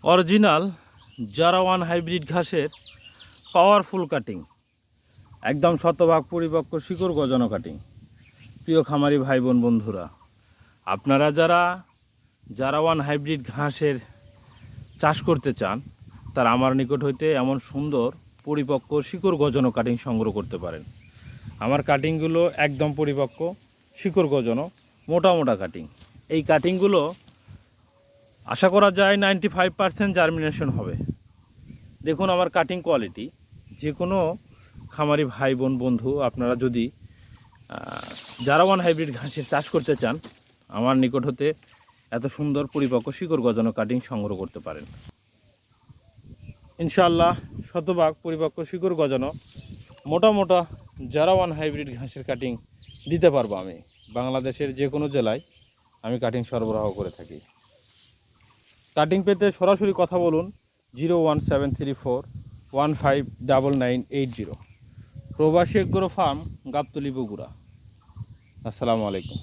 Original জারাওয়ান hybrid ঘাসের powerful cutting, একদম শতভাগ পরিপক্ক শিকড় গজানো কাটিং। প্রিয় খামারি ভাই বোন বন্ধুরা, আপনারা যারা জারাওয়ান হাইব্রিড ঘাসের চাষ করতে চান তারা আমার নিকট হইতে এমন সুন্দর পরিপক্ক শিকড় গজানো কাটিং সংগ্রহ করতে পারেন। আমার কাটিংগুলো একদম পরিপক্ক শিকড় গজানো মোটা মোটা কাটিং। এই কাটিংগুলো আশা করা যায় 95% জার্মিনেশন হবে। দেখুন আমার কাটিং কোয়ালিটি। যে কোনো খামারি ভাই বোন বন্ধু আপনারা যদি জারাওয়ান হাইব্রিড ঘাসের চাষ করতে চান আমার নিকট হতে এত সুন্দর পরিপক্ক শিকড় গজানো কাটিং সংগ্রহ করতে পারেন। ইনশাআল্লাহ শতভাগ পরিপক্ক শিকড় গজানো মোটা মোটা জারাওয়ান হাইব্রিড ঘাসের কাটিং দিতে পারবো আমি। বাংলাদেশের যে কোনো জেলায় আমি কাটিং সরবরাহ করে থাকি। কাটিং পেতে সরাসরি কথা বলুন 01734159980। প্রবাসী এগ্রো ফার্ম, গাবতলী, বগুড়া। আসসালামু আলাইকুম।